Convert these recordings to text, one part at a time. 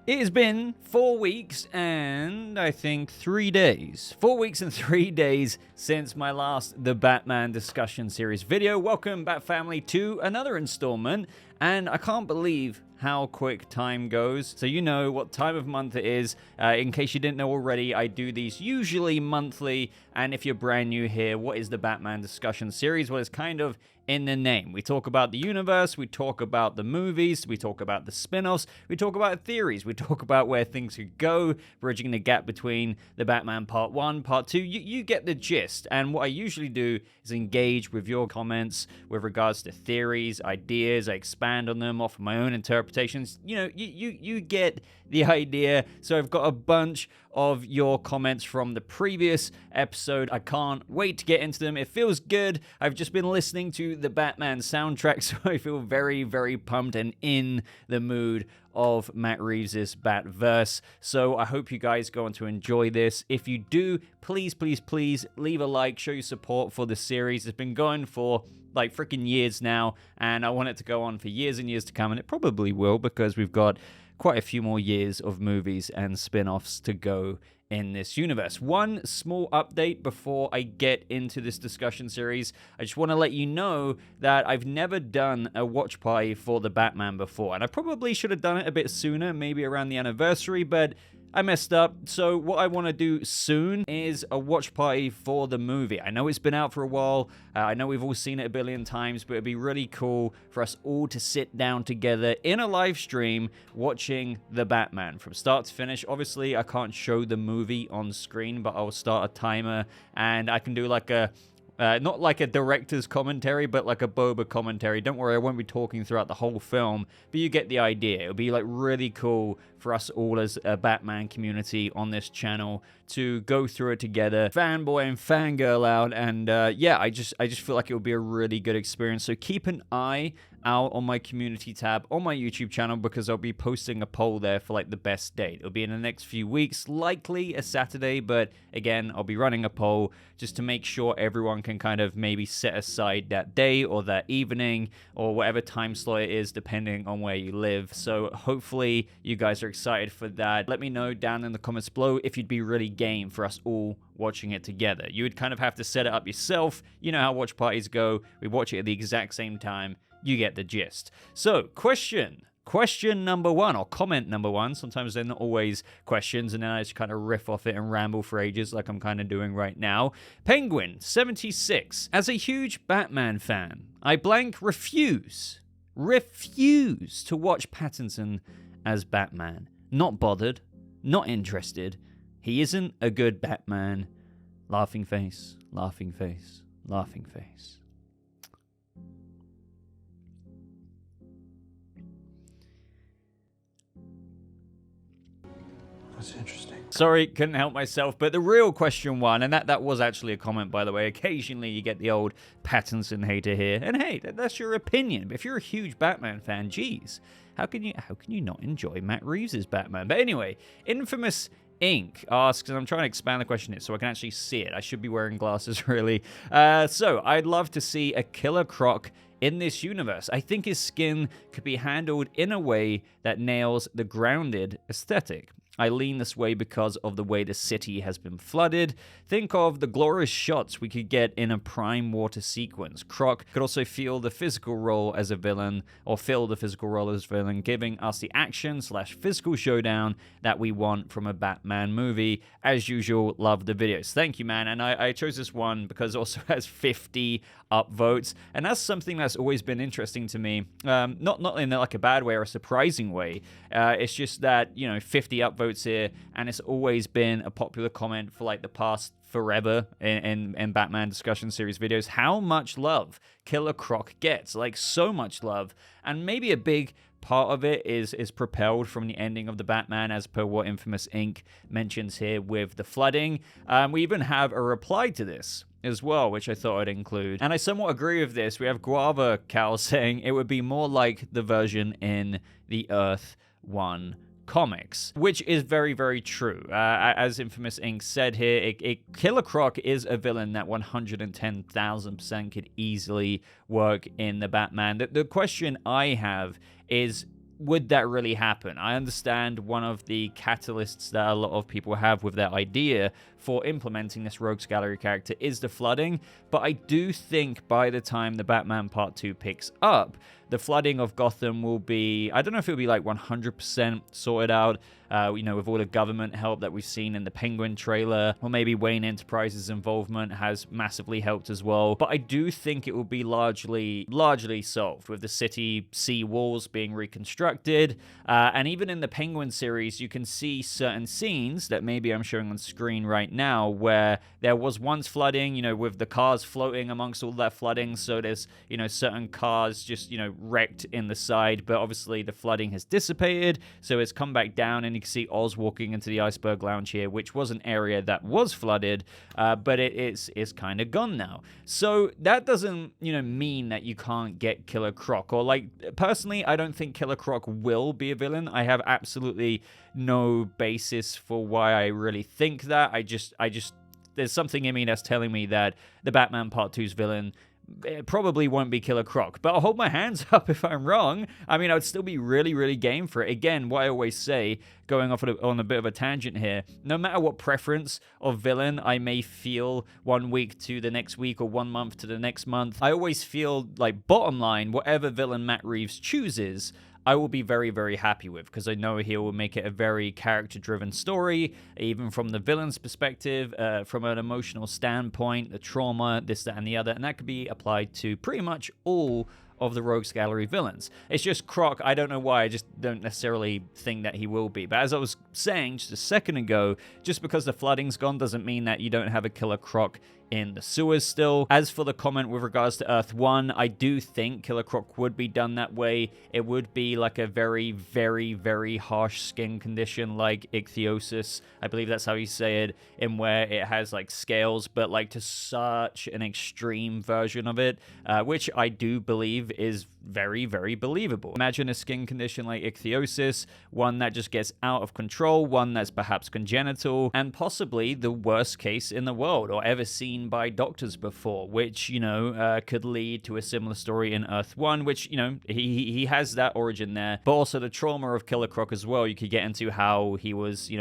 It has been 4 weeks and I think 3 days. 4 weeks and 3 days since my last The Batman discussion series video. Welcome back, family, to another installment. And I can't believe how quick time goes. So you know what time of month it is. In case you didn't know already, I do these usually monthly. And if you're brand new here, what is the Batman discussion series? Well, it's kind of in the name. We talk about the universe, we talk about the movies, we talk about the spin-offs, we talk about theories, we talk about where things could go, bridging the gap between the Batman Part 1, Part 2. You get the gist. And what I usually do is engage with your comments with regards to theories, ideas. I expand on them, offer my own interpretations. You know, you get the idea. So I've got a bunch of your comments from the previous episode. I can't wait to get into them. It feels good. I've just been listening to the Batman soundtrack, so I feel very, very pumped and in the mood of Matt Reeves' Batverse. So I hope you guys go on to enjoy this. If you do, please, please, please leave a like, show your support for the series. It's been going for like freaking years now, and I want it to go on for years and years to come, and it probably will because we've got quite a few more years of movies and spin-offs to go in this universe. One small update before I get into this discussion series. I just want to let you know that I've never done a watch party for the Batman before, and I probably should have done it a bit sooner, maybe around the anniversary, but I messed up. So what I want to do soon is a watch party for the movie. I know it's been out for a while. I know we've all seen it a billion times, but it'd be really cool for us all to sit down together in a live stream watching The Batman from start to finish. Obviously, I can't show the movie on screen, but I'll start a timer and I can do like a not like a director's commentary, but like a Boba commentary. Don't worry, I won't be talking throughout the whole film, but you get the idea. It'll be like really cool for us all as a Batman community on this channel to go through it together, fanboy and fangirl out, and yeah, I just feel like it will be a really good experience. So keep an eye out on my community tab on my YouTube channel because I'll be posting a poll there for like the best date. It'll be in the next few weeks, likely a Saturday, but again, I'll be running a poll just to make sure everyone can kind of maybe set aside that day or that evening or whatever time slot it is depending on where you live. So hopefully you guys are excited for that. Let me know down in the comments below if you'd be really game for us all watching it together. You would kind of have to set it up yourself. You know how watch parties go. We watch it at the exact same time. You get the gist. So, question number one, or comment number one. Sometimes they're not always questions, and then I just kind of riff off it and ramble for ages like I'm kind of doing right now. Penguin76. As a huge Batman fan, I refuse to watch Pattinson as Batman. Not bothered. Not interested. He isn't a good Batman. Laughing face. Laughing face. Laughing face. That's interesting. Sorry, couldn't help myself. But the real question one, and that was actually a comment, by the way. Occasionally you get the old Pattinson hater here. And hey, that's your opinion. But if you're a huge Batman fan, geez, how can you not enjoy Matt Reeves' Batman? But anyway, Infamous Inc. asks, and I'm trying to expand the question here so I can actually see it. I should be wearing glasses, really. So, I'd love to see a Killer Croc in this universe. I think his skin could be handled in a way that nails the grounded aesthetic. I lean this way because of the way the city has been flooded. Think of the glorious shots we could get in a prime water sequence. Croc could also fill the physical role as a villain, giving us the action/physical showdown that we want from a Batman movie. As usual, love the videos. Thank you, man. And I chose this one because it also has 50 upvotes, and that's something that's always been interesting to me. Not in like a bad way or a surprising way. It's just that, you know, 50 upvotes here, and it's always been a popular comment for like the past forever in Batman discussion series videos. How much love Killer Croc gets, like so much love, and maybe a big part of it is propelled from the ending of the Batman, as per what Infamous Inc. mentions here with the flooding. We even have a reply to this as well, which I thought I'd include. And I somewhat agree with this. We have Guava Cal saying it would be more like the version in the Earth 1 comics, which is very, very true. As Infamous Inc. said here, Killer Croc is a villain that 110,000% could easily work in the Batman. The question I have is would that really happen? I understand one of the catalysts that a lot of people have with their idea for implementing this Rogues Gallery character is the flooding, but I do think by the time the Batman Part 2 picks up, the flooding of Gotham will be, I don't know if it'll be like 100% sorted out, with all the government help that we've seen in the Penguin trailer, or maybe Wayne Enterprises' involvement has massively helped as well. But I do think it will be largely solved with the city sea walls being reconstructed. And even in the Penguin series, you can see certain scenes that maybe I'm showing on screen right now where there was once flooding, with the cars floating amongst all that flooding. So there's, certain cars just, wrecked in the side, but obviously the flooding has dissipated, so it's come back down, and you can see Oz walking into the Iceberg Lounge here, which was an area that was flooded, but it's kind of gone now. So that doesn't, mean that you can't get Killer Croc, or personally, I don't think Killer Croc will be a villain. I have absolutely no basis for why I really think that. I just there's something in me that's telling me that the Batman Part 2's villain, it probably won't be Killer Croc, but I'll hold my hands up if I'm wrong. I mean, I would still be really, really game for it. Again, what I always say, going off on a bit of a tangent here, no matter what preference of villain I may feel one week to the next week or 1 month to the next month, I always feel like, bottom line, whatever villain Matt Reeves chooses, I will be very, very happy with, because I know he will make it a very character-driven story, even from the villain's perspective, from an emotional standpoint, the trauma, this, that, and the other, and that could be applied to pretty much all of the Rogues Gallery villains. It's just Croc, I don't know why, I just don't necessarily think that he will be. But as I was saying just a second ago, just because the flooding's gone doesn't mean that you don't have a Killer Croc in the sewers still. As for the comment with regards to Earth 1, I do think Killer Croc would be done that way. It would be like a very, very, very harsh skin condition like ichthyosis. I believe that's how you say it, in where it has like scales, but like to such an extreme version of it, which I do believe is very, very believable. Imagine a skin condition like ichthyosis, one that just gets out of control, one that's perhaps congenital, and possibly the worst case in the world or ever seen by doctors before, which, could lead to a similar story in Earth 1, which, he has that origin there, but also the trauma of Killer Croc as well. You could get into how he was,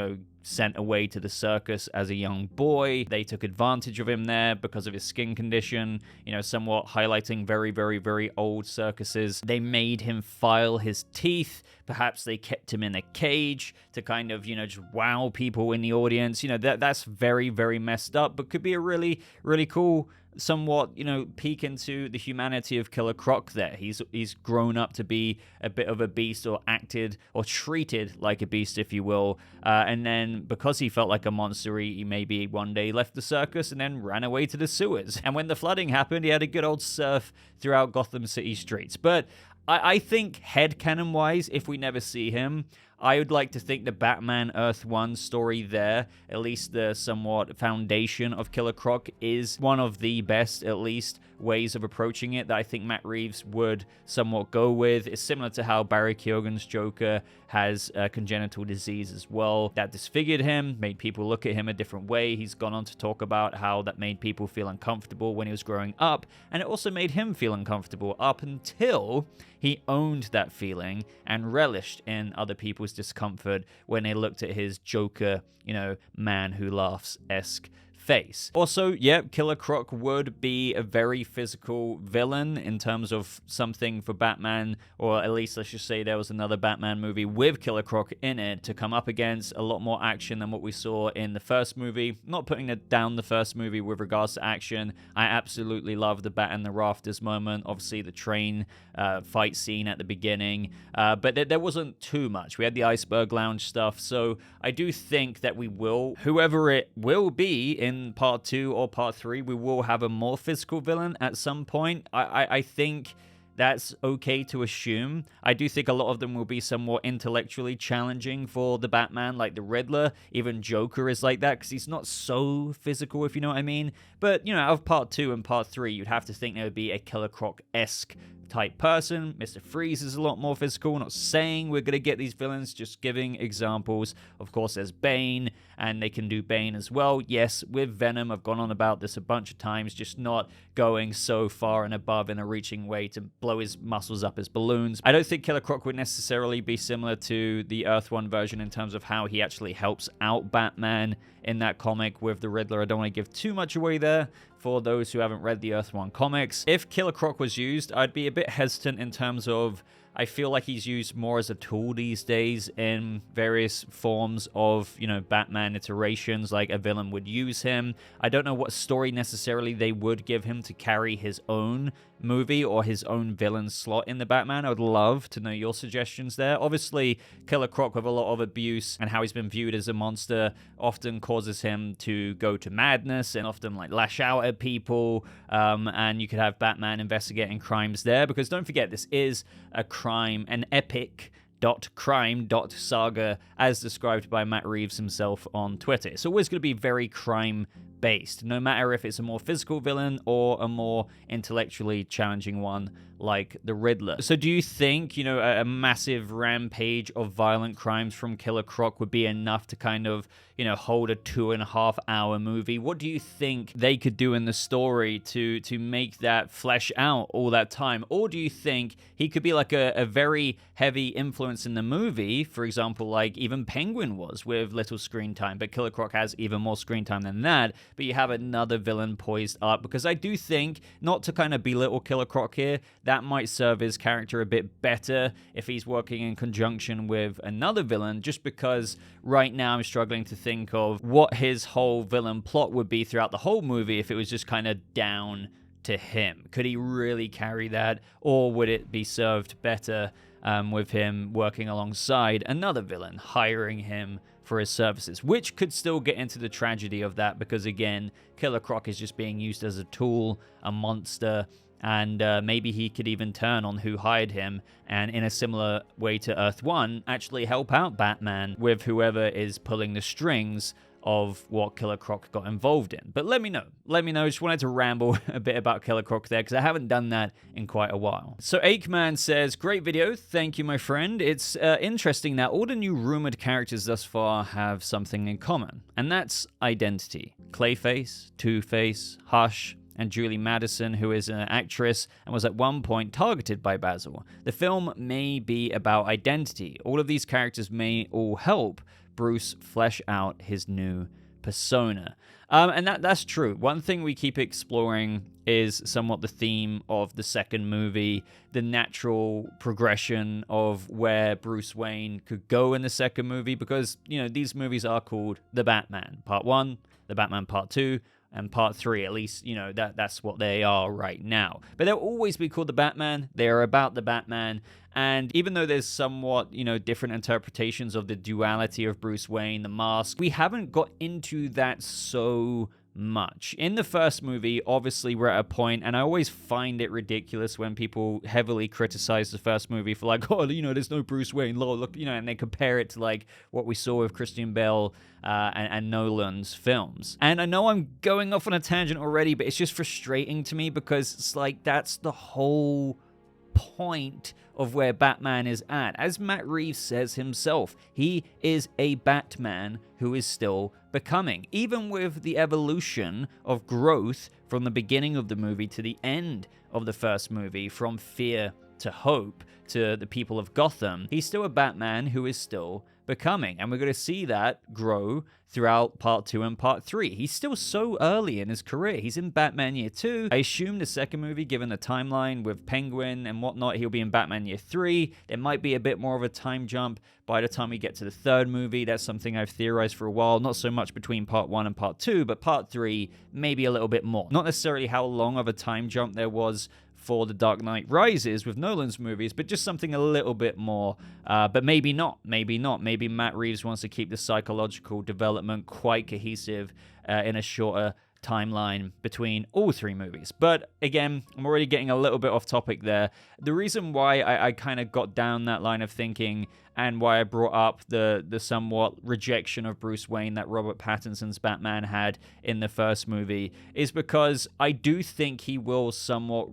sent away to the circus as a young boy. They took advantage of him there because of his skin condition, somewhat highlighting very, very, very old circuses. They made him file his teeth. Perhaps they kept him in a cage to kind of, just wow people in the audience. That's very, very messed up, but could be a really, really cool somewhat, peek into the humanity of Killer Croc there. He's grown up to be a bit of a beast, or acted or treated like a beast, if you will. And then because he felt like a monster, he maybe one day left the circus and then ran away to the sewers. And when the flooding happened, he had a good old surf throughout Gotham City streets. But I think headcanon-wise, if we never see him, I would like to think the Batman Earth 1 story there, at least the somewhat foundation of Killer Croc, is one of the best, at least, ways of approaching it that I think Matt Reeves would somewhat go with. It's similar to how Barry Keoghan's Joker has a congenital disease as well that disfigured him, made people look at him a different way. He's gone on to talk about how that made people feel uncomfortable when he was growing up, and it also made him feel uncomfortable up until he owned that feeling and relished in other people's discomfort when they looked at his Joker, man who laughs-esque face. Also, Killer Croc would be a very physical villain in terms of something for Batman, or at least let's just say there was another Batman movie with Killer Croc in it to come up against. A lot more action than what we saw in the first movie. Not putting it down the first movie with regards to action. I absolutely love the Bat in the Rafters moment. Obviously, the train fight scene at the beginning. But there wasn't too much. We had the Iceberg Lounge stuff. So I do think that we will, whoever it will be in Part 2 or Part 3, we will have a more physical villain at some point. I think that's okay to assume. I do think a lot of them will be somewhat intellectually challenging for the Batman, like the Riddler. Even Joker is like that because he's not so physical, if you know what I mean. But, out of Part 2 and Part 3, you'd have to think there would be a Killer Croc-esque type person. Mr. Freeze is a lot more physical. Not saying we're going to get these villains, just giving examples. Of course, there's Bane, and they can do Bane as well. Yes, with Venom, I've gone on about this a bunch of times, just not going so far and above in a reaching way to blow his muscles up as balloons. I don't think Killer Croc would necessarily be similar to the Earth 1 version in terms of how he actually helps out Batman in that comic with the Riddler. I don't want to give too much away there for those who haven't read the Earth 1 comics. If Killer Croc was used, I'd be a bit hesitant in terms of I feel like he's used more as a tool these days in various forms of, Batman iterations, like a villain would use him. I don't know what story necessarily they would give him to carry his own movie or his own villain slot in the Batman. I would love to know your suggestions there. Obviously, Killer Croc, with a lot of abuse and how he's been viewed as a monster, often causes him to go to madness and often lash out at people. And you could have Batman investigating crimes there, because don't forget, this is an epic crime.saga as described by Matt Reeves himself on Twitter. It's always going to be very crime based, no matter if it's a more physical villain or a more intellectually challenging one like the Riddler. So do you think, a massive rampage of violent crimes from Killer Croc would be enough to kind of, hold a 2.5-hour movie? What do you think they could do in the story to make that flesh out all that time? Or do you think he could be like a very heavy influence in the movie, for example, like even Penguin was with little screen time, but Killer Croc has even more screen time than that, but you have another villain poised up? Because I do think, not to kind of belittle Killer Croc here, that might serve his character a bit better if he's working in conjunction with another villain, just because right now I'm struggling to think of what his whole villain plot would be throughout the whole movie if it was just kind of down to him. Could he really carry that, or would it be served better with him working alongside another villain, hiring him for his services, which could still get into the tragedy of that, because again, Killer Croc is just being used as a tool, a monster, and maybe he could even turn on who hired him, and in a similar way to Earth 1, actually help out Batman with whoever is pulling the strings of what Killer Croc got involved in. But let me know. Just wanted to ramble a bit about Killer Croc there, because I haven't done that in quite a while. So Aikman says, great video. Thank you, my friend. It's interesting that all the new rumored characters thus far have something in common, and that's identity. Clayface, Two-Face, Hush, and Julie Madison, who is an actress and was at one point targeted by Basil. The film may be about identity. All of these characters may all help Bruce flesh out his new persona. And that's true. One thing we keep exploring is somewhat the theme of the second movie, the natural progression of where Bruce Wayne could go in the second movie, because, these movies are called The Batman Part 1, The Batman Part 2, and Part 3, at least, that's what they are right now. But they'll always be called The Batman. They are about the Batman. And even though there's somewhat, different interpretations of the duality of Bruce Wayne, the mask, we haven't got into that so much. In the first movie, obviously, we're at a point, and I always find it ridiculous when people heavily criticize the first movie for there's no Bruce Wayne, look, and they compare it to what we saw with Christian Bale and Nolan's films. And I know I'm going off on a tangent already, but it's just frustrating to me, because it's that's the whole point of where Batman is at. As Matt Reeves says himself, he is a Batman who is still becoming. Even with the evolution of growth from the beginning of the movie to the end of the first movie, from fear to hope to the people of Gotham, he's still a Batman who is still becoming. And we're going to see that grow throughout Part 2 and Part 3. He's still so early in his career. He's in Batman Year 2. I assume the second movie, given the timeline with Penguin and whatnot, he'll be in Batman Year 3. There might be a bit more of a time jump by the time we get to the third movie. That's something I've theorized for a while. Not so much between Part 1 and Part 2, but Part 3, maybe a little bit more. Not necessarily how long of a time jump there was for The Dark Knight Rises with Nolan's movies, but just something a little bit more. But maybe not. Maybe Matt Reeves wants to keep the psychological development quite cohesive in a shorter timeline between all three movies. But again, I'm already getting a little bit off topic there. The reason why I kind of got down that line of thinking, and why I brought up the somewhat rejection of Bruce Wayne that Robert Pattinson's Batman had in the first movie, is because I do think he will somewhat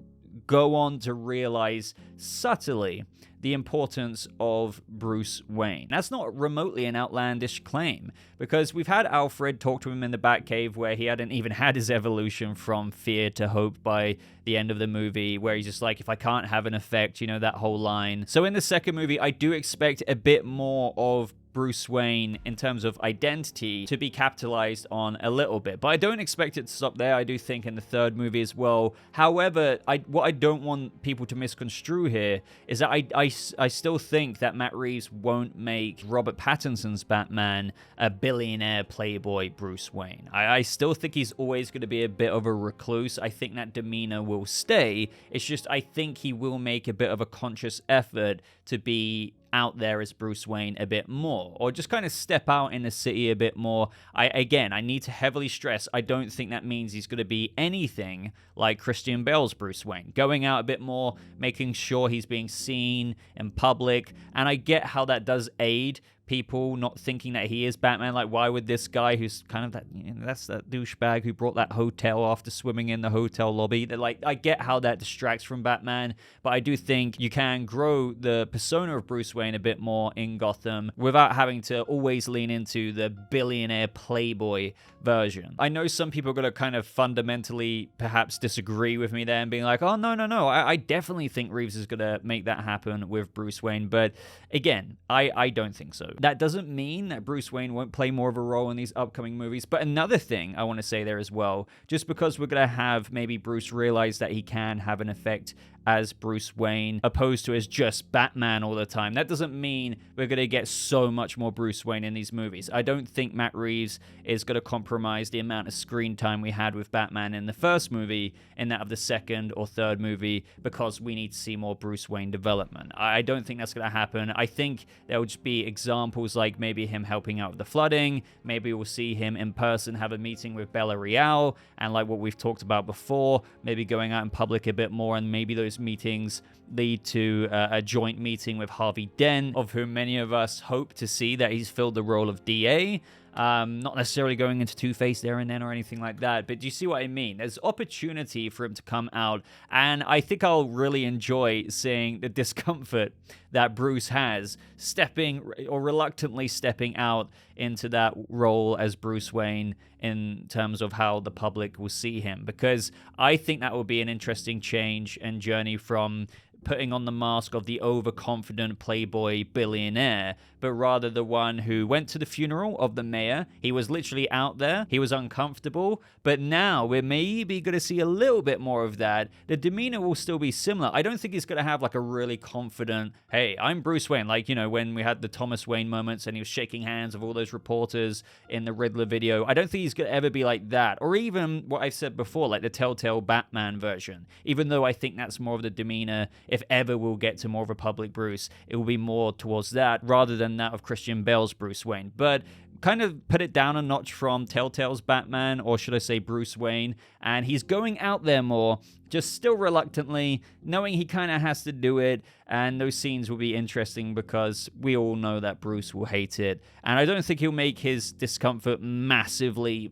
go on to realize subtly the importance of Bruce Wayne. That's not remotely an outlandish claim, because we've had Alfred talk to him in the Batcave where he hadn't even had his evolution from fear to hope by the end of the movie, where he's just like, if I can't have an effect, you know, that whole line. So in the second movie, I do expect a bit more of Bruce Wayne in terms of identity to be capitalized on a little bit, but I don't expect it to stop there. I do think in the third movie as well. However, what I don't want people to misconstrue here is that I still think that Matt Reeves won't make Robert Pattinson's Batman a billionaire playboy Bruce Wayne. I still think he's always going to be a bit of a recluse. I think that demeanor will stay. It's just I think he will make a bit of a conscious effort to be out there as Bruce Wayne a bit more, or just kind of step out in the city a bit more. I need to heavily stress, I don't think that means he's going to be anything like Christian Bale's Bruce Wayne, going out a bit more, making sure he's being seen in public. And I get how that does aid people not thinking that he is Batman. Like, why would this guy who's kind of that, you know, that's that douchebag who brought that hotel after swimming in the hotel lobby. That, like, I get how that distracts from Batman, but I do think you can grow the persona of Bruce Wayne a bit more in Gotham without having to always lean into the billionaire playboy version. I know some people are going to kind of fundamentally perhaps disagree with me there and being like, oh, no. I definitely think Reeves is going to make that happen with Bruce Wayne. But again, I don't think so. That doesn't mean that Bruce Wayne won't play more of a role in these upcoming movies. But another thing I want to say there as well, just because we're going to have maybe Bruce realize that he can have an effect as Bruce Wayne opposed to as just Batman all the time, that doesn't mean we're going to get so much more Bruce Wayne in these movies. I don't think Matt Reeves is going to compromise the amount of screen time we had with Batman in the first movie in that of the second or third movie because we need to see more Bruce Wayne development. I don't think that's going to happen. I think there will just be examples like maybe him helping out with the flooding, maybe we'll see him in person have a meeting with Bella Real, and like what we've talked about before, maybe going out in public a bit more, and maybe those meetings lead to a joint meeting with Harvey Dent, of whom many of us hope to see that he's filled the role of DA. Not necessarily going into Two-Face there and then or anything like that, but do you see what I mean? There's opportunity for him to come out, and I think I'll really enjoy seeing the discomfort that Bruce has stepping or reluctantly stepping out into that role as Bruce Wayne in terms of how the public will see him, because I think that will be an interesting change and journey from putting on the mask of the overconfident playboy billionaire, but rather the one who went to the funeral of the mayor. He was literally out there. He was uncomfortable, but now we're maybe going to see a little bit more of that. The demeanor will still be similar. I don't think he's going to have like a really confident, hey, I'm Bruce Wayne. Like, you know, when we had the Thomas Wayne moments and he was shaking hands with all those reporters in the Riddler video. I don't think he's going to ever be like that. Or even what I've said before, like the Telltale Batman version. Even though I think that's more of the demeanor, if ever we'll get to more of a public Bruce, it will be more towards that rather than that of Christian Bale's Bruce Wayne. But kind of put it down a notch from Telltale's Batman, or should I say Bruce Wayne, and he's going out there more, just still reluctantly, knowing he kind of has to do it, and those scenes will be interesting because we all know that Bruce will hate it, and I don't think he'll make his discomfort massively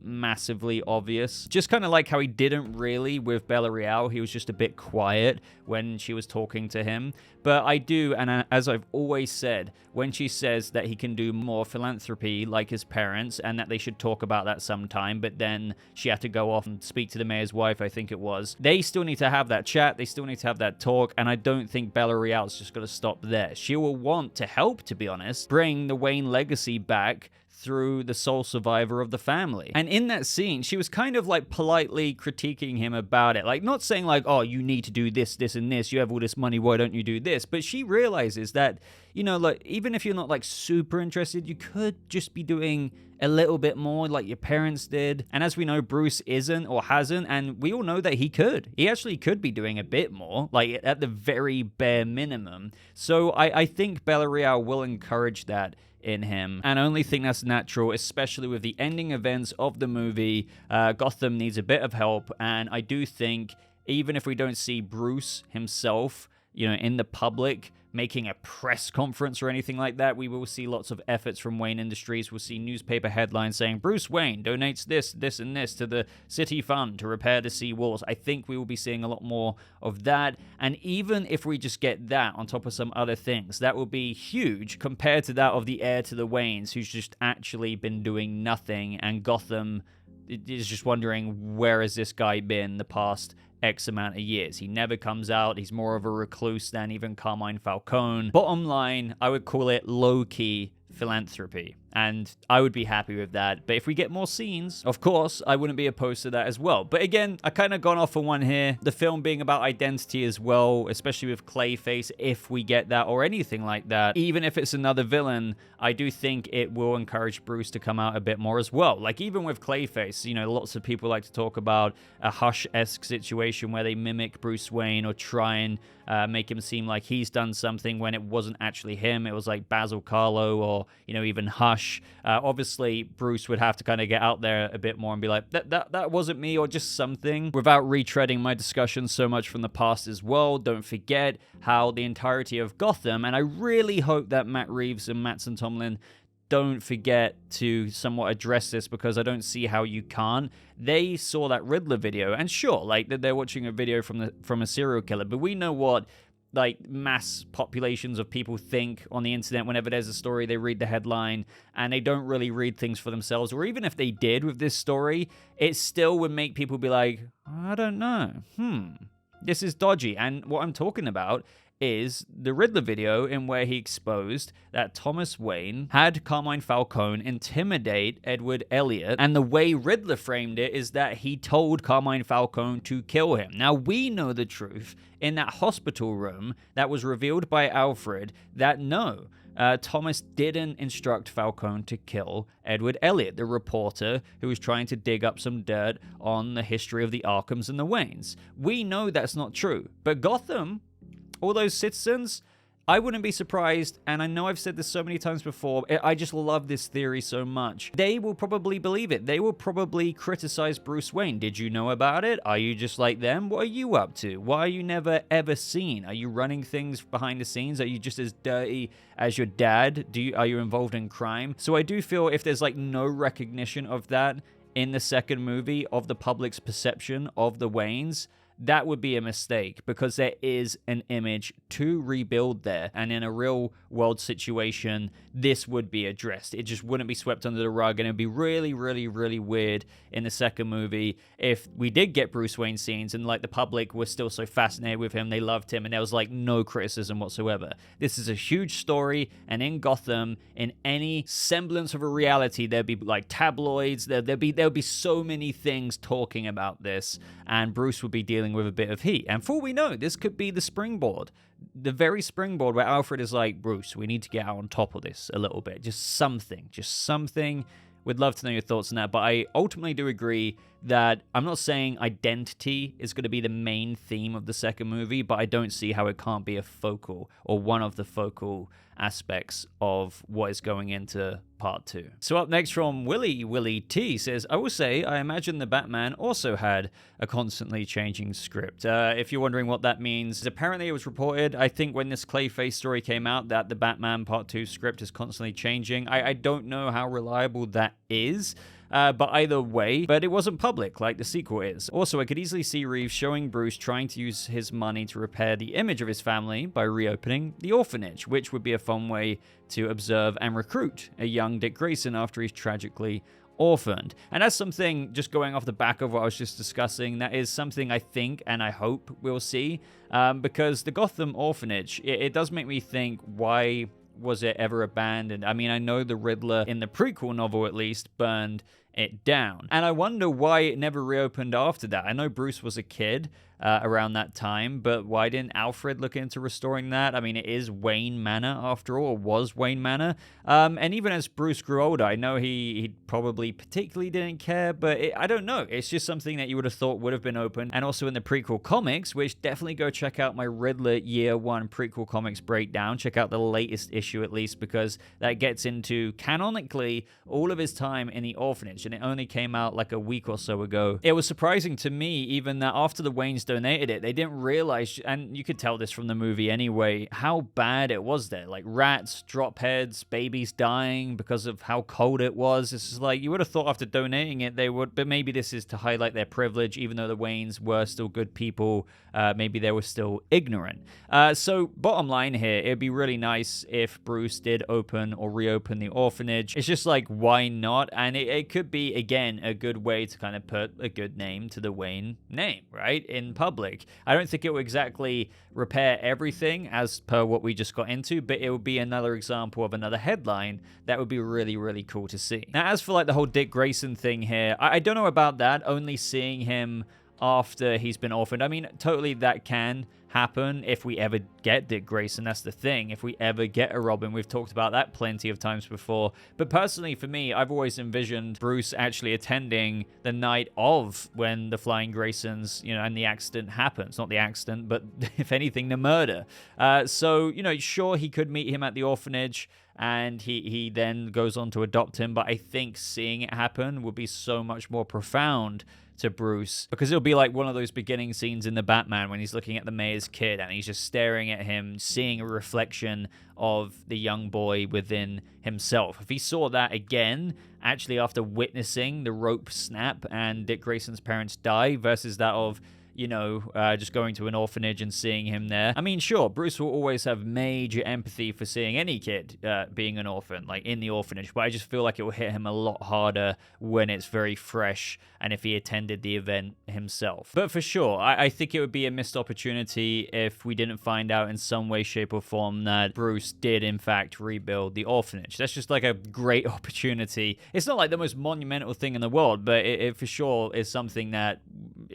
obvious. Just kind of like how he didn't really with Bella Real. He was just a bit quiet when she was talking to him. But I do, and as I've always said, when she says that he can do more philanthropy like his parents and that they should talk about that sometime, but then she had to go off and speak to the mayor's wife, I think it was. They still need to have that chat. They still need to have that talk. And I don't think Bella Real's just going to stop there. She will want to help, to be honest, bring the Wayne legacy back through the sole survivor of the family. And in that scene, she was kind of like politely critiquing him about it. Like, not saying like, oh, you need to do this, this, and this. You have all this money. Why don't you do this? But she realizes that, you know, like, even if you're not like super interested, you could just be doing a little bit more like your parents did. And as we know, Bruce isn't or hasn't, and we all know that he could. He actually could be doing a bit more, like at the very bare minimum. So I think Bella Real will encourage that in him, and I only think that's natural, especially with the ending events of the movie. Gotham needs a bit of help, and I do think even if we don't see Bruce himself, you know, in the public making a press conference or anything like that. We will see lots of efforts from Wayne Industries. We'll see newspaper headlines saying Bruce Wayne donates this, this, and this to the city fund to repair the sea walls. I think we will be seeing a lot more of that. And even if we just get that on top of some other things, that will be huge compared to that of the heir to the Waynes, who's just actually been doing nothing, and Gotham is just wondering, where has this guy been the past X amount of years? He never comes out. He's more of a recluse than even Carmine Falcone. Bottom line, I would call it low-key philanthropy, and I would be happy with that. But if we get more scenes, of course, I wouldn't be opposed to that as well. But again, I kind of gone off on one here. The film being about identity as well, especially with Clayface, if we get that or anything like that, even if it's another villain, I do think it will encourage Bruce to come out a bit more as well. Like even with Clayface, you know, lots of people like to talk about a Hush-esque situation where they mimic Bruce Wayne or try and make him seem like he's done something when it wasn't actually him. It was like Basil Karlo or, you know, even Hush. Obviously, Bruce would have to kind of get out there a bit more and be like, that wasn't me, or just something, without retreading my discussion so much from the past as well. Don't forget how the entirety of Gotham, and I really hope that Matt Reeves and Mattson Tomlin don't forget to somewhat address this, because I don't see how you can't. They saw that Riddler video, and sure, like they're watching a video from a serial killer, but we know what like mass populations of people think on the internet. Whenever there's a story, they read the headline and they don't really read things for themselves. Or even if they did with this story, it still would make people be like, I don't know, this is dodgy. And what I'm talking about is the Riddler video, in where he exposed that Thomas Wayne had Carmine Falcone intimidate Edward Elliot, and the way Riddler framed it is that he told Carmine Falcone to kill him. Now, we know the truth in that hospital room that was revealed by Alfred, that no, Thomas didn't instruct Falcone to kill Edward Elliot, the reporter who was trying to dig up some dirt on the history of the Arkhams and the Waynes. We know that's not true, but Gotham, all those citizens, I wouldn't be surprised, and I know I've said this so many times before, I just love this theory so much. They will probably believe it. They will probably criticize Bruce Wayne. Did you know about it? Are you just like them? What are you up to? Why are you never ever seen? Are you running things behind the scenes? Are you just as dirty as your dad? Are you involved in crime? So I do feel if there's like no recognition of that in the second movie, of the public's perception of the Waynes, that would be a mistake, because there is an image to rebuild there, and in a real world situation, this would be addressed. It just wouldn't be swept under the rug, and it'd be really, really, really weird in the second movie if we did get Bruce Wayne scenes and like the public was still so fascinated with him, they loved him, and there was like no criticism whatsoever. This is a huge story, and in Gotham, in any semblance of a reality, there'd be like tabloids, there'd be so many things talking about this, and Bruce would be dealing with a bit of heat. And for all we know, this could be the springboard, the very springboard where Alfred is like, Bruce, we need to get out on top of this a little bit. Just something. Would love to know your thoughts on that. But I ultimately do agree that I'm not saying identity is going to be the main theme of the second movie, but I don't see how it can't be a focal, or one of the focal aspects of what is going into part 2. So up next from Willie T says, I will say, I imagine the Batman also had a constantly changing script. If you're wondering what that means, apparently it was reported, I think when this Clayface story came out, that the Batman part 2 script is constantly changing. I don't know how reliable that is. But either way, but it wasn't public like the sequel is. Also, I could easily see Reeves showing Bruce trying to use his money to repair the image of his family by reopening the orphanage, which would be a fun way to observe and recruit a young Dick Grayson after he's tragically orphaned. And that's something, just going off the back of what I was just discussing, that is something I think and I hope we'll see, because the Gotham orphanage, it does make me think, why was it ever abandoned? I mean, I know the Riddler in the prequel novel at least burned it down, and I wonder why it never reopened after that. I know Bruce was a kid around that time, but why didn't Alfred look into restoring that? I mean, it is Wayne Manor after all, or was Wayne Manor. And even as Bruce grew older, I know he probably particularly didn't care, but I don't know. It's just something that you would have thought would have been open. And also in the prequel comics, which definitely go check out my Riddler Year 1 prequel comics breakdown. Check out the latest issue at least, because that gets into, canonically, all of his time in the orphanage, and it only came out like a week or so ago. It was surprising to me even that after the Waynes donated it, they didn't realize, and you could tell this from the movie anyway, how bad it was there. Like rats, drop heads, babies dying because of how cold it was. This is like, you would have thought after donating it they would, but maybe this is to highlight their privilege, even though the Waynes were still good people. Maybe they were still ignorant. So bottom line here, it'd be really nice if Bruce did open or reopen the orphanage. It's just like, why not? And it could be, again, a good way to kind of put a good name to the Wayne name, right, in public. I don't think it will exactly repair everything as per what we just got into, but it would be another example of another headline that would be really, really cool to see. Now, as for like the whole Dick Grayson thing here, I don't know about that, only seeing him after he's been orphaned. I mean, totally that can happen if we ever get Dick Grayson. That's the thing. If we ever get a Robin, we've talked about that plenty of times before. But personally, for me, I've always envisioned Bruce actually attending the night of when the Flying Graysons, and the accident happens. Not the accident, but if anything, the murder. So, sure, he could meet him at the orphanage, and he then goes on to adopt him. But I think seeing it happen would be so much more profound to Bruce, because it'll be like one of those beginning scenes in the Batman when he's looking at the mayor's kid and he's just staring at him, seeing a reflection of the young boy within himself. If he saw that again, actually after witnessing the rope snap and Dick Grayson's parents die, versus that of just going to an orphanage and seeing him there. I mean, sure, Bruce will always have major empathy for seeing any kid being an orphan, like in the orphanage, but I just feel like it will hit him a lot harder when it's very fresh and if he attended the event himself. But for sure, I think it would be a missed opportunity if we didn't find out in some way, shape, or form that Bruce did, in fact, rebuild the orphanage. That's just like a great opportunity. It's not like the most monumental thing in the world, but it for sure is something that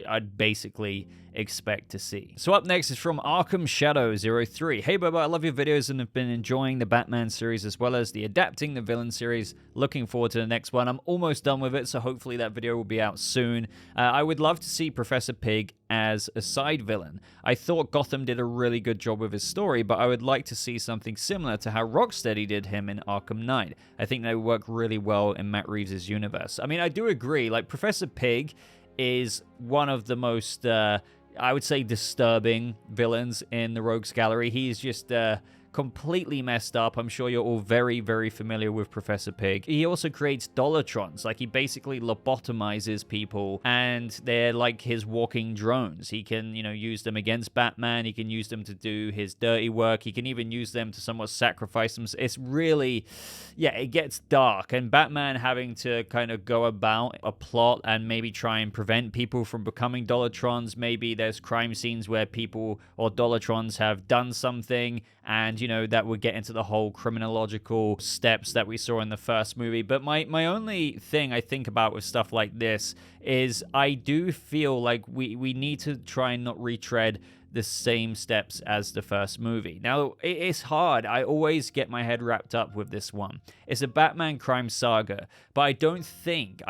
I'd basically expect to see. So up next is from Arkham Shadow 03. Hey Boba, I love your videos and have been enjoying the Batman series as well as the Adapting the Villain series. Looking forward to the next one. I'm almost done with it, so hopefully that video will be out soon. I would love to see Professor Pig as a side villain. I thought Gotham did a really good job with his story, but I would like to see something similar to how Rocksteady did him in Arkham Knight. I think they work really well in Matt Reeves' universe. I mean, I do agree, like Professor Pig is one of the most, I would say, disturbing villains in the Rogues Gallery. He's just completely messed up. I'm sure you're all very, very familiar with Professor Pig. He also creates Dollartrons. Like, he basically lobotomizes people, and they're like his walking drones. He can, use them against Batman. He can use them to do his dirty work. He can even use them to somewhat sacrifice them. It's really, it gets dark. And Batman having to kind of go about a plot and maybe try and prevent people from becoming Dollartrons. Maybe there's crime scenes where people or Dollartrons have done something, and that would get into the whole criminological steps that we saw in the first movie. But my only thing I think about with stuff like this is I do feel like we need to try and not retread the same steps as the first movie. Now, it's hard. I always get my head wrapped up with this one. It's a Batman crime saga, but I don't think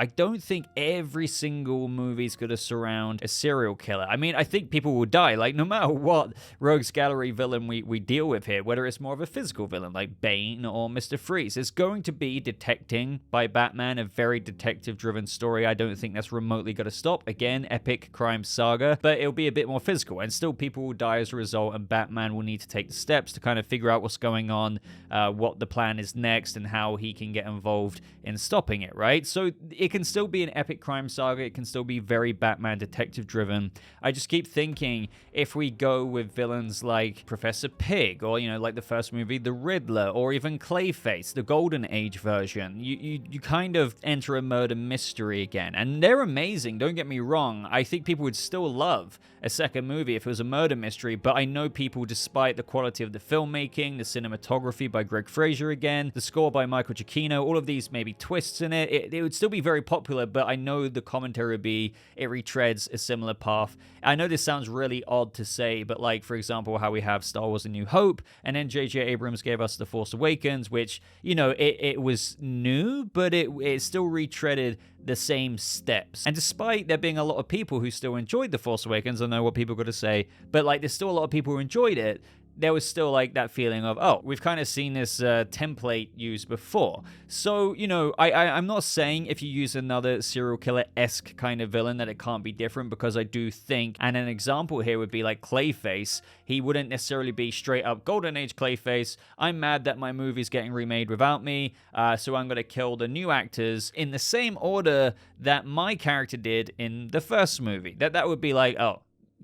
every single movie is going to surround a serial killer. I mean, I think people will die, like no matter what Rogues Gallery villain we deal with here, whether it's more of a physical villain like Bane or Mr. Freeze. It's going to be detecting by Batman, a very detective-driven story. I don't think that's remotely going to stop. Again, epic crime saga, but it'll be a bit more physical, and still people will die as a result, and Batman will need to take the steps to kind of figure out what's going on, what the plan is next, and how he can get involved in stopping it, right? So it can still be an epic crime saga. It can still be very Batman detective driven. I just keep thinking if we go with villains like Professor Pig, or like the first movie, the Riddler, or even Clayface, the Golden Age version, you kind of enter a murder mystery again, and they're amazing, don't get me wrong. I think people would still love a second movie if it was a murder mystery, but I know people, despite the quality of the filmmaking, the cinematography by Greg Fraser again, the score by Michael Giacchino, all of these maybe twists in it would still be very popular, but I know the commentary would be it retreads a similar path. I know this sounds really odd to say, but like, for example, how we have Star Wars A New Hope, and then J.J. Abrams gave us The Force Awakens, which, it was new, but it still retreaded the same steps. And despite there being a lot of people who still enjoyed The Force Awakens, I know what people are going to say, but like there's still a lot of people who enjoyed it, there was still like that feeling of, oh, we've kind of seen this template used before. So, I'm not saying if you use another serial killer-esque kind of villain that it can't be different, because I do think, and an example here would be like Clayface. He wouldn't necessarily be straight up Golden Age Clayface. I'm mad that my movie's getting remade without me, so I'm going to kill the new actors in the same order that my character did in the first movie. That would be like, oh,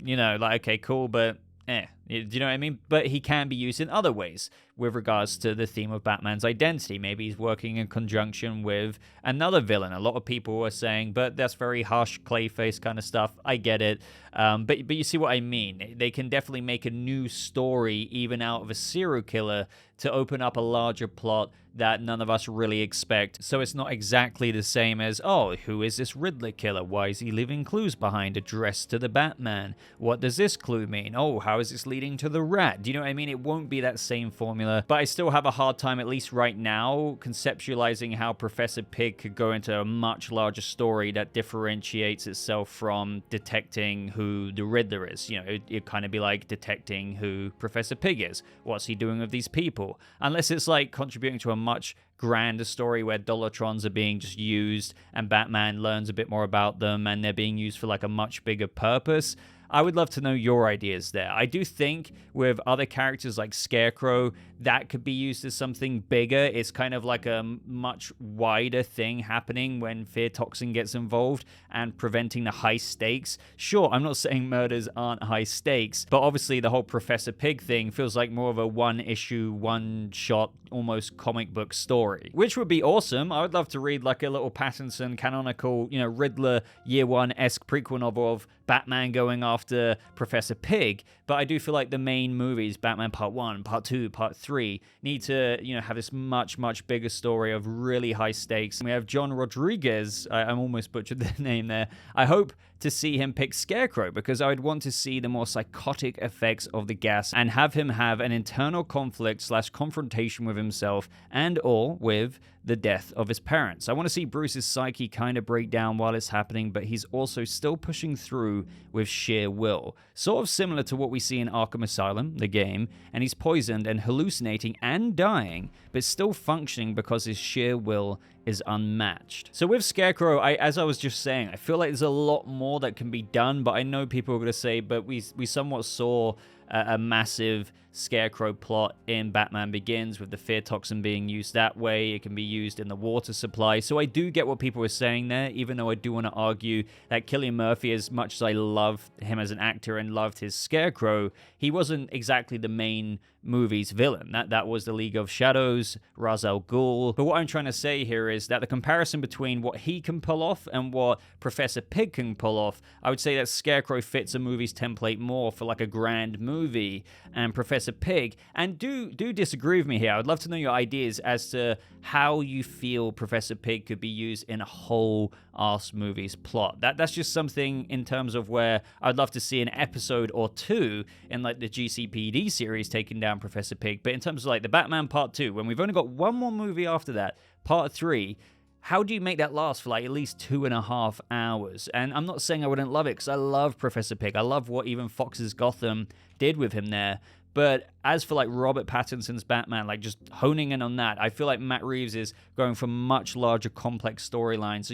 okay, cool, but do you know what I mean? But he can be used in other ways with regards to the theme of Batman's identity. Maybe he's working in conjunction with another villain. A lot of people are saying, but that's very harsh Clayface kind of stuff. I get it. But you see what I mean? They can definitely make a new story even out of a serial killer to open up a larger plot that none of us really expect. So it's not exactly the same as, oh, who is this Riddler killer? Why is he leaving clues behind addressed to the Batman? What does this clue mean? Oh, how is this leading to the Rat? Do you know what I mean? It won't be that same formula, but I still have a hard time, at least right now, conceptualizing how Professor Pig could go into a much larger story that differentiates itself from detecting who the Riddler is. It'd kind of be like detecting who Professor Pig is. What's he doing with these people? Unless it's like contributing to a much grander story where Dolatrons are being just used and Batman learns a bit more about them and they're being used for like a much bigger purpose. I would love to know your ideas there. I do think with other characters like Scarecrow, that could be used as something bigger. It's kind of like a much wider thing happening when fear toxin gets involved and preventing the high stakes. Sure, I'm not saying murders aren't high stakes, but obviously the whole Professor Pig thing feels like more of a one-issue, one-shot, almost comic book story, which would be awesome. I would love to read like a little Pattinson canonical, Riddler Year One-esque prequel novel of Batman going after Professor Pig, but I do feel like the main movies, Batman Part 1, Part 2, Part 3, need to, have this much, much bigger story of really high stakes. We have John Rodriguez, I'm almost butchered the name there. I hope to see him pick Scarecrow, because I would want to see the more psychotic effects of the gas and have him have an internal conflict / confrontation with himself and or with the death of his parents. I want to see Bruce's psyche kind of break down while it's happening, but he's also still pushing through with sheer will. Sort of similar to what we see in Arkham Asylum, the game, and he's poisoned and hallucinating and dying, but still functioning because his sheer will is unmatched. So with Scarecrow, as I was just saying, I feel like there's a lot more that can be done, but I know people are going to say, but we somewhat saw a massive Scarecrow plot in Batman Begins with the fear toxin being used that way. It can be used in the water supply. So I do get what people are saying there, even though I do want to argue that Cillian Murphy, as much as I love him as an actor and loved his Scarecrow, he wasn't exactly the main movie's villain. That was the League of Shadows, Ra's al Ghul. But what I'm trying to say here is that the comparison between what he can pull off and what Professor Pig can pull off, I would say that Scarecrow fits a movie's template more for like a grand movie, and Professor Pig, and do disagree with me here. I would love to know your ideas as to how you feel Professor Pig could be used in a whole arse movie's plot. That's just something in terms of where I'd love to see an episode or two in like the GCPD series taking down Professor Pig. But in terms of like the Batman Part 2, when we've only got one more movie after that, Part 3, how do you make that last for like at least 2.5 hours? And I'm not saying I wouldn't love it, because I love Professor Pig. I love what even Fox's Gotham did with him there. But as for like Robert Pattinson's Batman, like just honing in on that, I feel like Matt Reeves is going for much larger, complex storylines.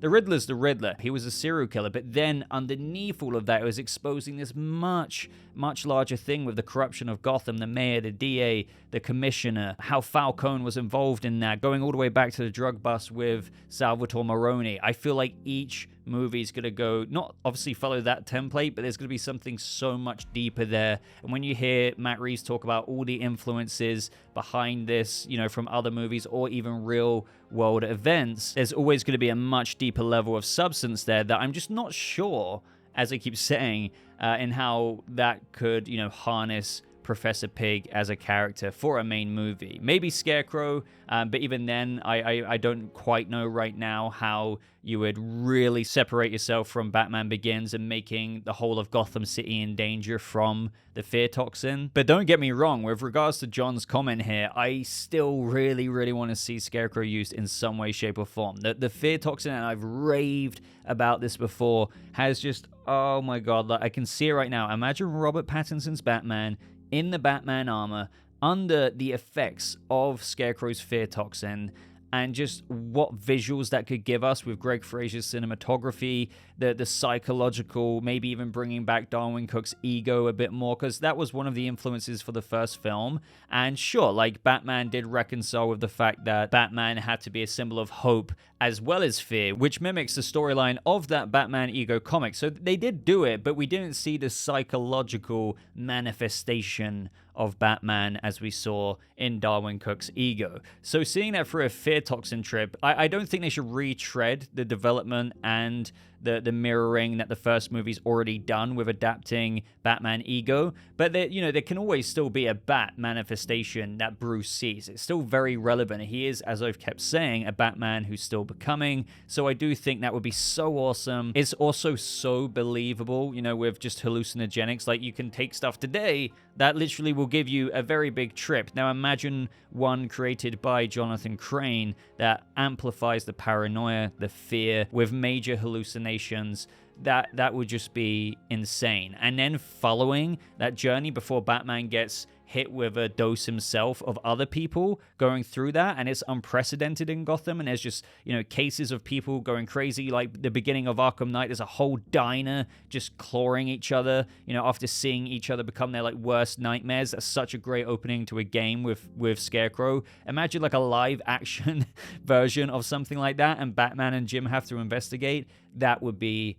The Riddler's the Riddler. He was a serial killer. But then underneath all of that, it was exposing this much, much larger thing with the corruption of Gotham, the mayor, the DA, the commissioner, how Falcone was involved in that, going all the way back to the drug bust with Salvatore Maroni. I feel like each movie's going to go, not obviously follow that template, but there's going to be something so much deeper there. And when you hear Matt Reeves talk about all the influences behind this, from other movies or even real world events, there's always going to be a much deeper level of substance there that I'm just not sure, as I keep saying, in how that could, harness Professor Pig as a character for a main movie. Maybe Scarecrow, but even then, I don't quite know right now how you would really separate yourself from Batman Begins and making the whole of Gotham City in danger from the fear toxin. But don't get me wrong, with regards to John's comment here, I still really, really want to see Scarecrow used in some way, shape, or form. The fear toxin, and I've raved about this before, has just, oh my god, like I can see it right now. Imagine Robert Pattinson's Batman in the Batman armor under the effects of Scarecrow's fear toxin, and just what visuals that could give us with Greg Fraser's cinematography, the psychological, maybe even bringing back Darwyn Cooke's ego a bit more, because that was one of the influences for the first film. And sure, like, Batman did reconcile with the fact that Batman had to be a symbol of hope as well as fear, which mimics the storyline of that Batman ego comic. So they did do it, but we didn't see the psychological manifestation of Batman as we saw in Darwyn Cooke's ego. So seeing that for a fear toxin trip, I don't think they should retread the development and the mirroring that the first movie's already done with adapting Batman ego. But there can always still be a Bat manifestation that Bruce sees. It's still very relevant. He is, as I've kept saying, a Batman who's still becoming. So I do think that would be so awesome. It's also so believable, with just hallucinogenics. Like, you can take stuff today that literally will give you a very big trip. Now imagine one created by Jonathan Crane that amplifies the paranoia, the fear, with major hallucinations. That would just be insane. And then following that journey before Batman gets hit with a dose himself of other people going through that, and it's unprecedented in Gotham, and there's just cases of people going crazy. Like the beginning of Arkham Knight, there's a whole diner just clawing each other after seeing each other become their worst nightmares. That's such a great opening to a game with Scarecrow. Imagine like a live action version of something like that, and Batman and Jim have to investigate. That would be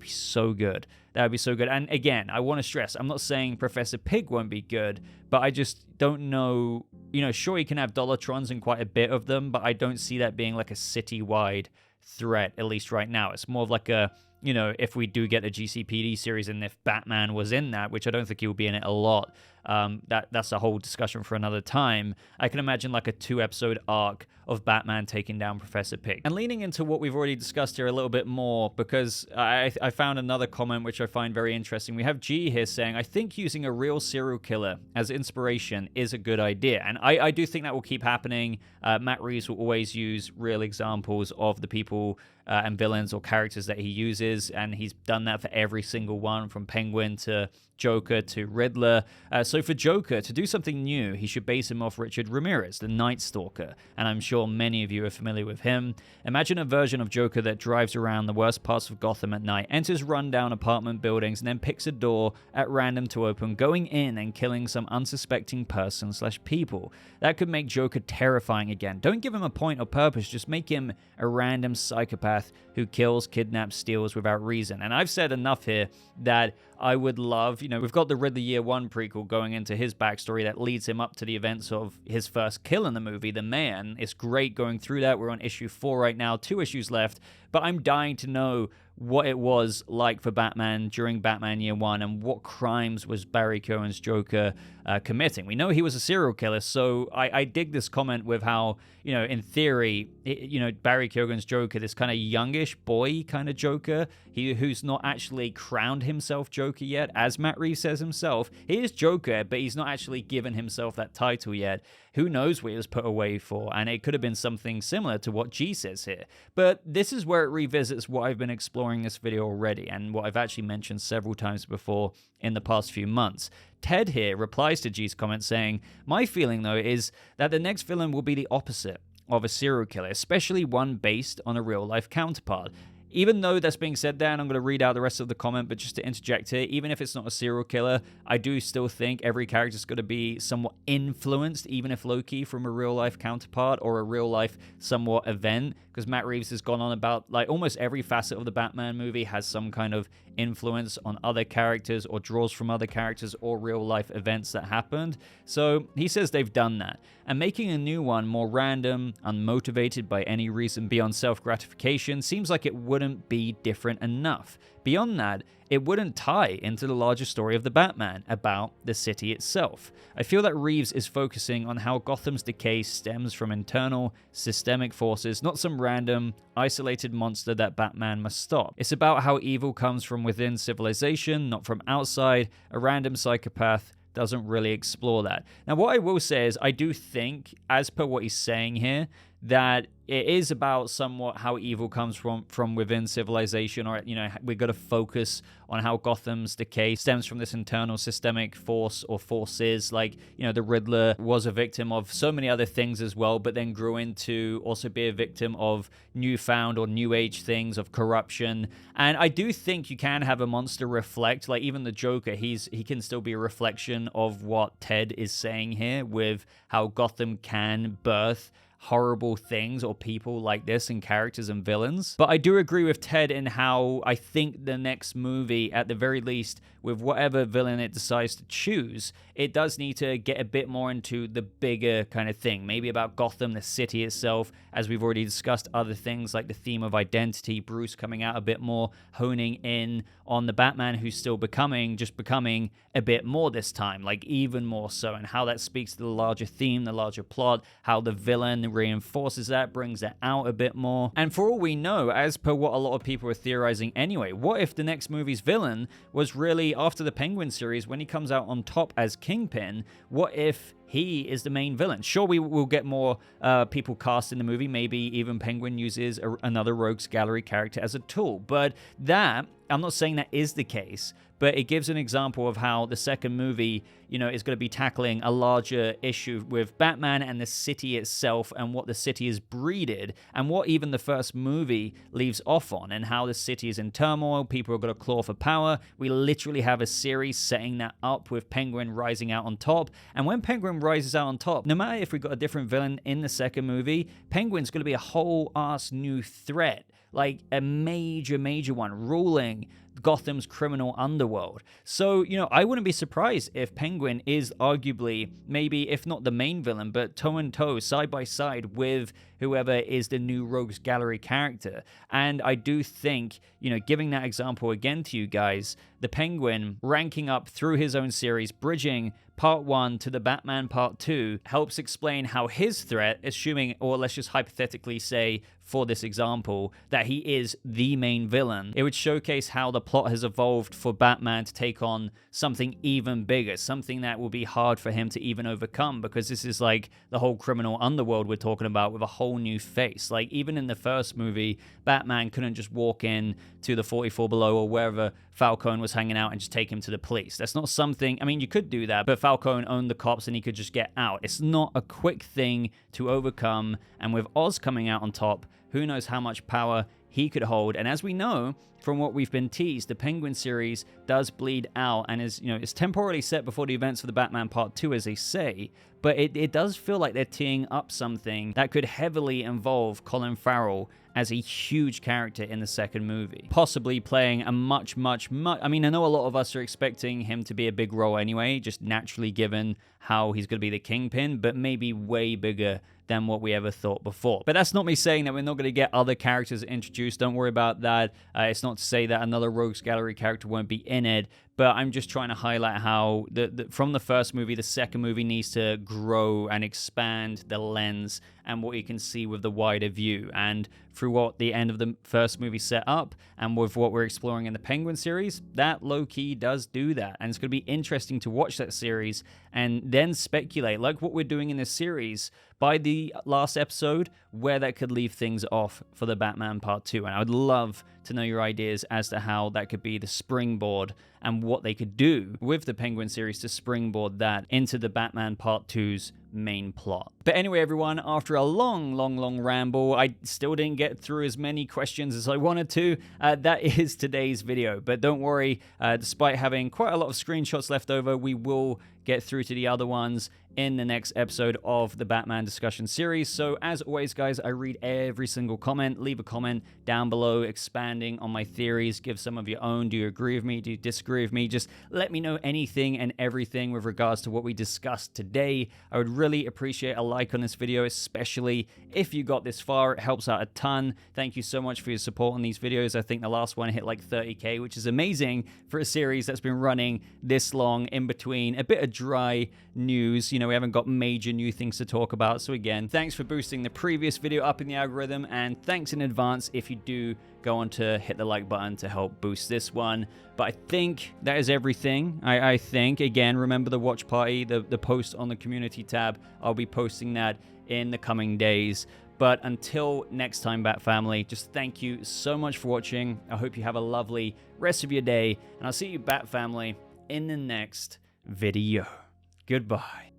so good. That would be so good. And again, I want to stress, I'm not saying Professor Pig won't be good, but I just don't know. Sure, you can have Dollartrons and quite a bit of them, but I don't see that being like a city-wide threat, at least right now. It's more of like a, if we do get the GCPD series and if Batman was in that, which I don't think he will be in it a lot, that's a whole discussion for another time. I can imagine like a 2-episode arc of Batman taking down Professor Pig. And leaning into what we've already discussed here a little bit more, because I found another comment which I find very interesting. We have G here saying, I think using a real serial killer as inspiration is a good idea. And I do think that will keep happening. Matt Reeves will always use real examples of the people and villains or characters that he uses, and he's done that for every single one, from Penguin to Joker to Riddler. So for Joker, to do something new, he should base him off Richard Ramirez, the Night Stalker, and I'm sure many of you are familiar with him. Imagine a version of Joker that drives around the worst parts of Gotham at night, enters rundown apartment buildings, and then picks a door at random to open, going in and killing some unsuspecting person/people. That could make Joker terrifying again. Don't give him a point or purpose, just make him a random psychopath who kills, kidnaps, steals without reason. And I've said enough here that I would love, we've got the Riddler Year One prequel going into his backstory that leads him up to the events of his first kill in the movie, the Man. It's great going through that. We're on issue 4 right now, 2 issues left, but I'm dying to know what it was like for Batman during Batman Year One, and what crimes was Barry Keoghan's Joker committing. We know he was a serial killer, so I dig this comment with how, in theory, Barry Keoghan's Joker, this kind of youngish boy kind of Joker, who's not actually crowned himself Joker yet, as Matt Reeves says himself. He is Joker, but he's not actually given himself that title yet. Who knows what he was put away for, and it could have been something similar to what G says here. But this is where it revisits what I've been exploring in this video already, and what I've actually mentioned several times before in the past few months. Ted here replies to G's comment saying, my feeling though is that the next villain will be the opposite of a serial killer, especially one based on a real life counterpart. Even though that's being said there, and I'm going to read out the rest of the comment, but just to interject here, even if it's not a serial killer, I do still think every character is going to be somewhat influenced, even if low-key, from a real-life counterpart or a real-life somewhat event, because Matt Reeves has gone on about, like, almost every facet of the Batman movie has some kind of influence on other characters or draws from other characters or real-life events that happened. So he says they've done that. And making a new one more random, unmotivated by any reason beyond self-gratification, seems like it wouldn't be different enough. Beyond that, it wouldn't tie into the larger story of the Batman about the city itself. I feel that Reeves is focusing on how Gotham's decay stems from internal, systemic forces, not some random, isolated monster that Batman must stop. It's about how evil comes from within civilization, not from outside. A random psychopath doesn't really explore that. Now, what I will say is I do think, as per what he's saying here, that it is about somewhat how evil comes from within civilization, or, you know, we've got to focus on how Gotham's decay stems from this internal systemic force or forces. Like, you know, the Riddler was a victim of so many other things as well, but then grew into also be a victim of newfound or new age things, of corruption. And I do think you can have a monster reflect, like even the Joker, he can still be a reflection of what Ted is saying here, with how Gotham can birth horrible things or people like this and characters and villains. But I do agree with Ted in how I think the next movie, at the very least, with whatever villain it decides to choose, it does need to get a bit more into the bigger kind of thing. Maybe about Gotham, the city itself, as we've already discussed other things like the theme of identity, Bruce coming out a bit more, honing in on the Batman who's still becoming a bit more this time, like even more so, and how that speaks to the larger theme, the larger plot, how the villain reinforces that, brings that out a bit more. And for all we know, as per what a lot of people are theorizing anyway, what if the next movie's villain was really, after the Penguin series, when he comes out on top as Kingpin, what if he is the main villain? Sure, we will get more people cast in the movie. Maybe even Penguin uses another Rogues Gallery character as a tool. But that, I'm not saying that is the case, but it gives an example of how the second movie, you know, is going to be tackling a larger issue with Batman and the city itself, and what the city is breeded, and what even the first movie leaves off on, and how the city is in turmoil. People are going to claw for power. We literally have a series setting that up with Penguin rising out on top. And when Penguin rises out on top, no matter if we got a different villain in the second movie, Penguin's going to be a whole ass new threat, like a major one, ruling Gotham's criminal underworld. So, you know, I wouldn't be surprised if Penguin is arguably, maybe if not the main villain, but toe and toe, side by side with whoever is the new Rogues Gallery character. And I do think, you know, giving that example again to you guys, the Penguin ranking up through his own series, bridging Part 1 to the Batman Part 2, helps explain how his threat, assuming, or let's just hypothetically say for this example, that he is the main villain. It would showcase how the plot has evolved for Batman to take on something even bigger, something that will be hard for him to even overcome, because this is like the whole criminal underworld we're talking about with a whole new face. Like, even in the first movie, Batman couldn't just walk in to the 44 Below or wherever Falcone was hanging out and just take him to the police. That's not something, I mean, you could do that, but Falcone owned the cops and he could just get out. It's not a quick thing to overcome, and with Oz coming out on top, who knows how much power he could hold. And as we know from what we've been teased, the Penguin series does bleed out and is, you know, it's temporarily set before the events of the Batman Part 2, as they say, but it does feel like they're teeing up something that could heavily involve Colin Farrell as a huge character in the second movie, possibly playing a much, I mean, I know a lot of us are expecting him to be a big role anyway, just naturally given how he's going to be the Kingpin, but maybe way bigger than what we ever thought before. But that's not me saying that we're not going to get other characters introduced. Don't worry about that. It's not to say that another Rogues Gallery character won't be in it, but I'm just trying to highlight how from the first movie, the second movie needs to grow and expand the lens and what you can see with the wider view. And through what the end of the first movie set up, and with what we're exploring in the Penguin series, that low-key does do that. And it's going to be interesting to watch that series and then speculate, like what we're doing in this series, by the last episode, where that could leave things off for the Batman Part 2. And I would love to know your ideas as to how that could be the springboard and what they could do with the Penguin series to springboard that into the Batman Part 2's main plot. But anyway, everyone, after a long ramble, I still didn't get through as many questions as I wanted to. That is today's video. But don't worry, despite having quite a lot of screenshots left over, we will get through to the other ones in the next episode of the Batman discussion series. So as always, guys, I read every single comment. Leave a comment down below expanding on my theories. Give some of your own. Do you agree with me? Do you disagree with me? Just let me know anything and everything with regards to what we discussed today. I would really appreciate a like on this video, especially if you got this far. It helps out a ton. Thank you so much for your support on these videos. I think the last one hit like 30K, which is amazing for a series that's been running this long in between a bit of dry news. You know, we haven't got major new things to talk about. So again, thanks for boosting the previous video up in the algorithm, and thanks in advance if you do go on to hit the like button to help boost this one. But I think that is everything. I think, again, remember the watch party, the post on the community tab. I'll be posting that in the coming days. But until next time, Bat Family, just thank you so much for watching. I hope you have a lovely rest of your day, and I'll see you, Bat Family, in the next video. Goodbye.